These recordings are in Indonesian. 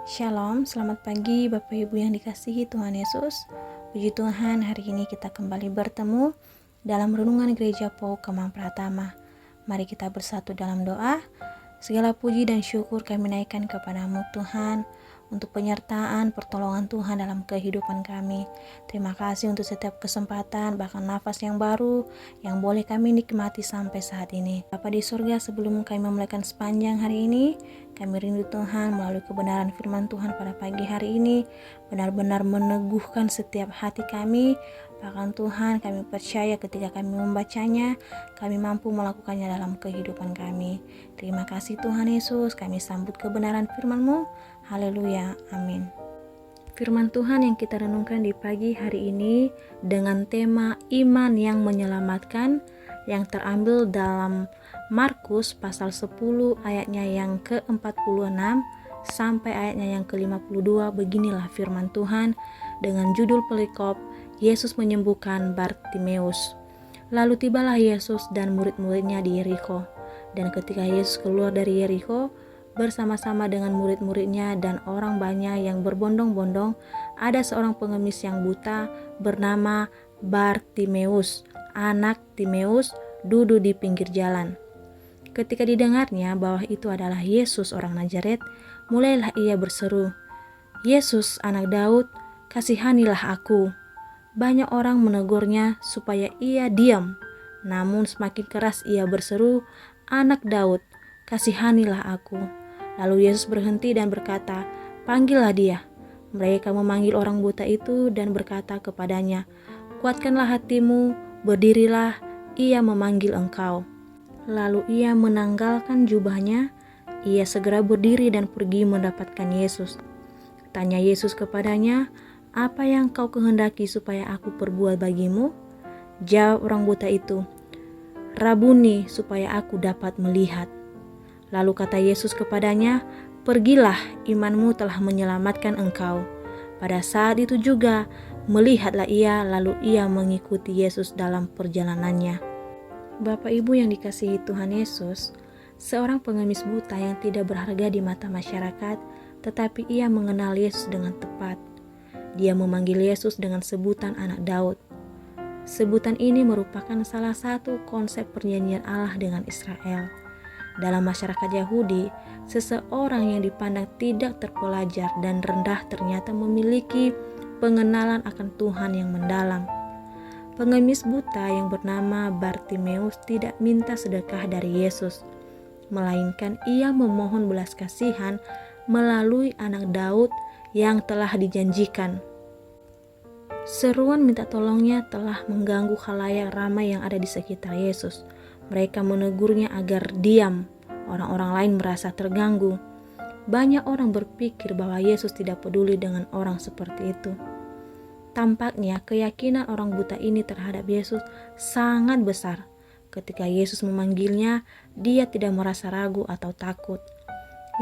Shalom, selamat pagi Bapak Ibu yang dikasihi Tuhan Yesus. Puji Tuhan, hari ini kita kembali bertemu dalam renungan Gereja PAU Kemang Pratama. Mari kita bersatu dalam doa. Segala puji dan syukur kami naikkan kepadamu Tuhan, untuk penyertaan pertolongan Tuhan dalam kehidupan kami. Terima kasih untuk setiap kesempatan, bahkan nafas yang baru yang boleh kami nikmati sampai saat ini. Bapa di surga, sebelum kami memulaikan sepanjang hari ini, kami rindu Tuhan melalui kebenaran firman Tuhan pada pagi hari ini benar-benar meneguhkan setiap hati kami. Bahkan Tuhan, kami percaya ketika kami membacanya, kami mampu melakukannya dalam kehidupan kami. Terima kasih Tuhan Yesus, kami sambut kebenaran firman-Mu. Haleluya, amin. Firman Tuhan yang kita renungkan di pagi hari ini dengan tema iman yang menyelamatkan, yang terambil dalam Markus pasal 10 ayatnya yang ke-46 sampai ayatnya yang ke-52. Beginilah firman Tuhan dengan judul perikop Yesus menyembuhkan Bartimeus. Lalu tibalah Yesus dan murid-muridnya di Yerikho. Dan ketika Yesus keluar dari Yerikho bersama-sama dengan murid-muridnya dan orang banyak yang berbondong-bondong, ada seorang pengemis yang buta bernama Bartimeus, anak Timeus, duduk di pinggir jalan. Ketika didengarnya bahwa itu adalah Yesus orang Nazaret, mulailah ia berseru, "Yesus, anak Daud, kasihanilah aku." Banyak orang menegurnya supaya ia diam, namun semakin keras ia berseru, "Anak Daud, kasihanilah aku." Lalu Yesus berhenti dan berkata, "Panggillah dia." Mereka memanggil orang buta itu dan berkata kepadanya, "Kuatkanlah hatimu, berdirilah, ia memanggil engkau." Lalu ia menanggalkan jubahnya, ia segera berdiri dan pergi mendapatkan Yesus. Tanya Yesus kepadanya, "Apa yang kau kehendaki supaya aku perbuat bagimu?" Jawab orang buta itu, "Rabuni, supaya aku dapat melihat." Lalu kata Yesus kepadanya, "Pergilah, imanmu telah menyelamatkan engkau." Pada saat itu juga melihatlah ia, lalu ia mengikuti Yesus dalam perjalanannya. Bapak Ibu yang dikasihi Tuhan Yesus, seorang pengemis buta yang tidak berharga di mata masyarakat, tetapi ia mengenal Yesus dengan tepat. Dia memanggil Yesus dengan sebutan anak Daud. Sebutan ini merupakan salah satu konsep perjanjian Allah dengan Israel. Dalam masyarakat Yahudi, seseorang yang dipandang tidak terpelajar dan rendah ternyata memiliki pengenalan akan Tuhan yang mendalam. Pengemis buta yang bernama Bartimeus tidak minta sedekah dari Yesus, melainkan ia memohon belas kasihan melalui anak Daud yang telah dijanjikan. Seruan minta tolongnya telah mengganggu khalayak ramai yang ada di sekitar Yesus. Mereka menegurnya agar diam. Orang-orang lain merasa terganggu. Banyak orang berpikir bahwa Yesus tidak peduli dengan orang seperti itu. Tampaknya keyakinan orang buta ini terhadap Yesus sangat besar. Ketika Yesus memanggilnya, dia tidak merasa ragu atau takut.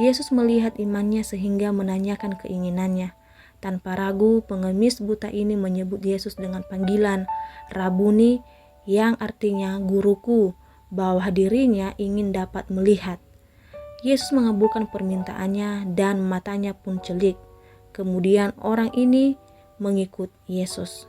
Yesus melihat imannya sehingga menanyakan keinginannya. Tanpa ragu, pengemis buta ini menyebut Yesus dengan panggilan Rabuni, yang artinya guruku, bahwa dirinya ingin dapat melihat. Yesus mengabulkan permintaannya dan matanya pun celik. Kemudian orang ini mengikut Yesus.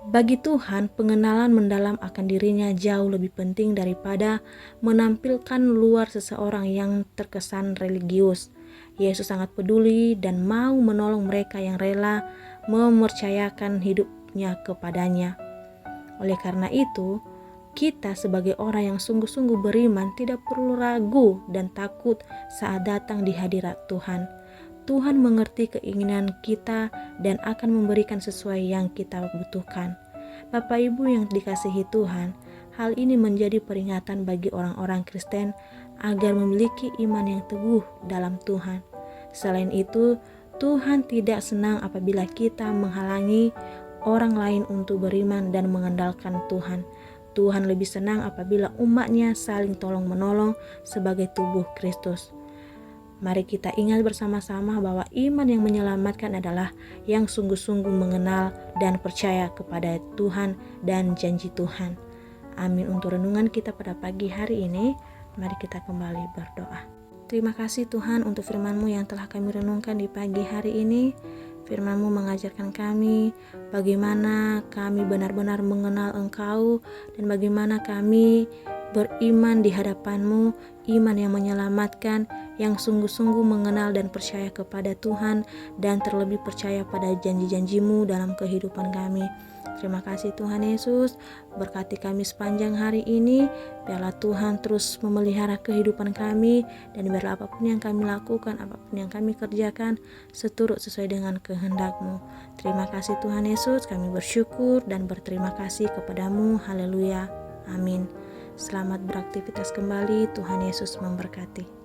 Bagi Tuhan, pengenalan mendalam akan dirinya jauh lebih penting daripada menampilkan luar seseorang yang terkesan religius. Yesus sangat peduli dan mau menolong mereka yang rela mempercayakan hidupnya kepadanya. Oleh karena itu, kita sebagai orang yang sungguh-sungguh beriman tidak perlu ragu dan takut saat datang di hadirat Tuhan. Tuhan mengerti keinginan kita dan akan memberikan sesuai yang kita butuhkan. Bapak Ibu yang dikasihi Tuhan, hal ini menjadi peringatan bagi orang-orang Kristen agar memiliki iman yang teguh dalam Tuhan. Selain itu, Tuhan tidak senang apabila kita menghalangi orang lain untuk beriman dan mengandalkan Tuhan. Tuhan lebih senang apabila umatnya saling tolong-menolong sebagai tubuh Kristus. Mari kita ingat bersama-sama bahwa iman yang menyelamatkan adalah yang sungguh-sungguh mengenal dan percaya kepada Tuhan dan janji Tuhan. Amin. Untuk renungan kita pada pagi hari ini, mari kita kembali berdoa. Terima kasih Tuhan untuk firman-Mu yang telah kami renungkan di pagi hari ini. Firman-Mu mengajarkan kami bagaimana kami benar-benar mengenal Engkau dan bagaimana kami beriman di hadapan-Mu, iman yang menyelamatkan, yang sungguh-sungguh mengenal dan percaya kepada Tuhan dan terlebih percaya pada janji-janji-Mu dalam kehidupan kami. Terima kasih Tuhan Yesus, berkati kami sepanjang hari ini. Biarlah Tuhan terus memelihara kehidupan kami, dan biarlah apapun yang kami lakukan, apapun yang kami kerjakan, seturut sesuai dengan kehendak-Mu. Terima kasih Tuhan Yesus, kami bersyukur dan berterima kasih kepadamu. Haleluya, amin. Selamat beraktivitas kembali, Tuhan Yesus memberkati.